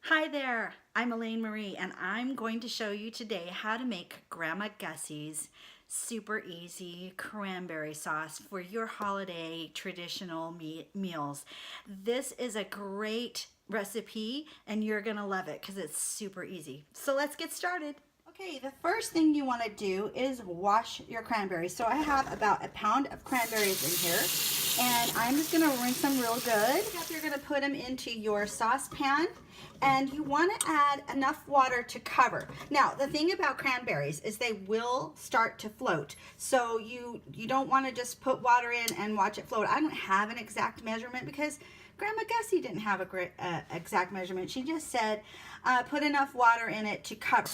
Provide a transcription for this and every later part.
Hi there, I'm Elaine Marie and I'm going to show you today how to make Grandma Gussie's super easy cranberry sauce for your holiday traditional meals. This is a great recipe and you're gonna love it because it's super easy. So let's get started. Okay, the first thing you want to do is wash your cranberries. So I have about a pound of cranberries in here and I'm just going to rinse them real good. You're going to put them into your saucepan and you want to add enough water to cover. Now, the thing about cranberries is they will start to float. So you don't want to just put water in and watch it float. I don't have an exact measurement because Grandma Gussie didn't have a great exact measurement. She just said put enough water in it to cover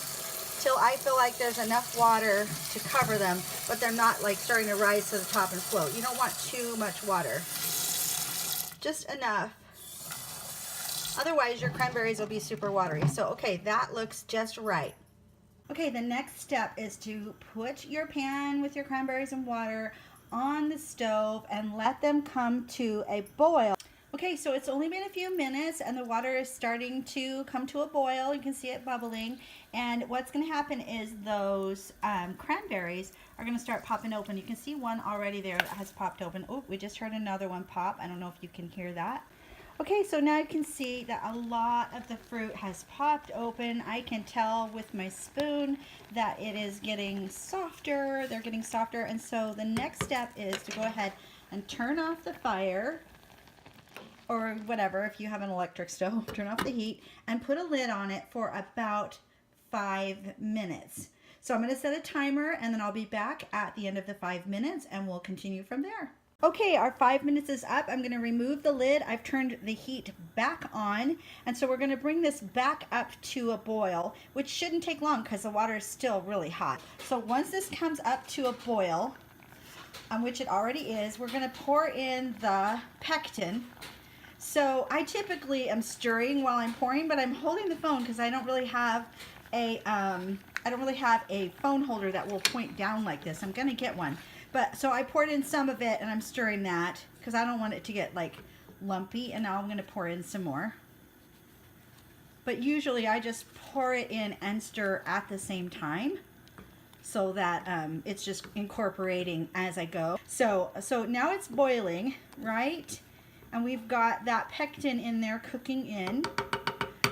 till I feel like there's enough water to cover them, but they're not like starting to rise to the top and float. You don't want too much water, just enough. Otherwise your cranberries will be super watery. So okay, that looks just right. Okay, the next step is to put your pan with your cranberries and water on the stove and let them come to a boil. Okay, so it's only been a few minutes and the water is starting to come to a boil. You can see it bubbling. And what's going to happen is those cranberries are going to start popping open. You can see one already there that has popped open. Oh, we just heard another one pop. I don't know if you can hear that. Okay, so now you can see that a lot of the fruit has popped open. I can tell with my spoon that it is getting softer. They're getting softer. And so the next step is to go ahead and turn off the fire, or whatever, if you have an electric stove, turn off the heat and put a lid on it for about 5 minutes. So I'm going to set a timer and then I'll be back at the end of the 5 minutes and we'll continue from there. Okay, our 5 minutes is up. I'm going to remove the lid. I've turned the heat back on, and so we're going to bring this back up to a boil, which shouldn't take long because the water is still really hot. So once this comes up to a boil, on which it already is, we're going to pour in the pectin. So I typically am stirring while I'm pouring, but I'm holding the phone because I don't really have a phone holder that will point down like this. I'm gonna get one, but so I poured in some of it and I'm stirring that because I don't want it to get like lumpy. And now I'm gonna pour in some more. But usually I just pour it in and stir at the same time, so that it's just incorporating as I go. So now it's boiling, right? And we've got that pectin in there cooking in.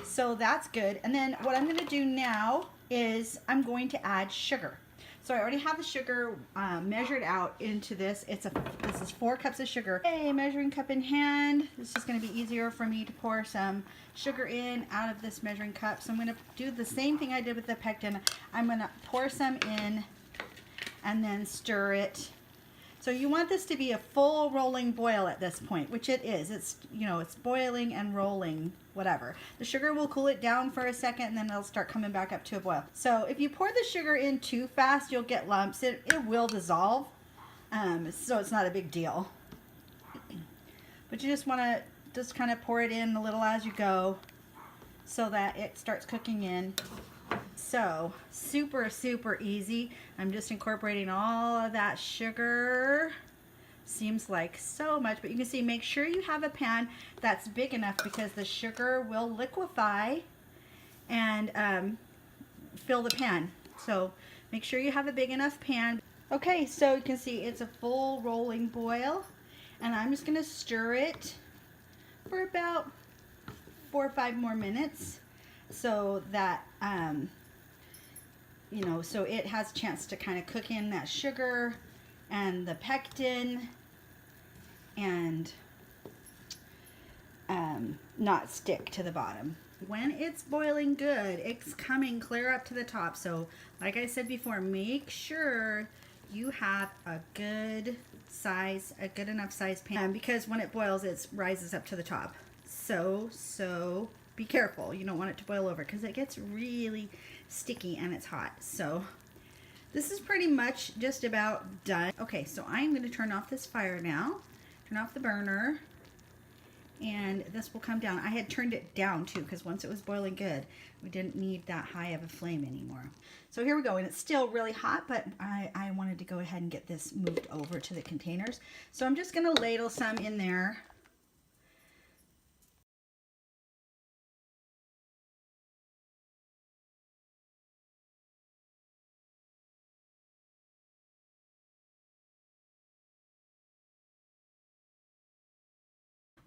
So that's good. And then what I'm going to do now is I'm going to add sugar. So I already have the sugar measured out into this. This is 4 cups of sugar. Okay, measuring cup in hand. This is going to be easier for me to pour some sugar in out of this measuring cup. So I'm going to do the same thing I did with the pectin. I'm going to pour some in and then stir it. So you want this to be a full rolling boil at this point, which it is. It's, you know, it's boiling and rolling, whatever. The sugar will cool it down for a second and then it'll start coming back up to a boil. So if you pour the sugar in too fast, you'll get lumps. It will dissolve, so it's not a big deal. But you just want to just kind of pour it in a little as you go so that it starts cooking in. So super easy. I'm just incorporating all of that sugar. Seems like so much, but you can see, make sure you have a pan that's big enough because the sugar will liquefy and fill the pan. So make sure you have a big enough pan. Okay, so you can see it's a full rolling boil and I'm just going to stir it for about 4 or 5 more minutes so that you know, so it has a chance to kind of cook in that sugar and the pectin and not stick to the bottom. When it's boiling good, it's coming clear up to the top. So like I said before, make sure you have a good enough size pan, because when it boils, it rises up to the top. So be careful. You don't want it to boil over because it gets really sticky and it's hot. So this is pretty much just about done. Okay, so I'm going to turn off this fire now. Turn off the burner. And this will come down. I had turned it down too because once it was boiling good, we didn't need that high of a flame anymore. So here we go, and it's still really hot, but I wanted to go ahead and get this moved over to the containers. So I'm just going to ladle some in there.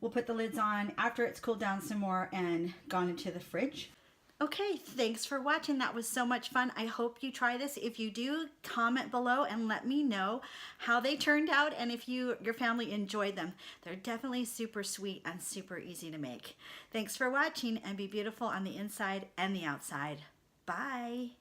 We'll put the lids on after it's cooled down some more and gone into the fridge. Okay, thanks for watching. That was so much fun. I hope you try this. If you do, comment below and let me know how they turned out and if your family enjoyed them. They're definitely super sweet and super easy to make. Thanks for watching, and be beautiful on the inside and the outside. Bye.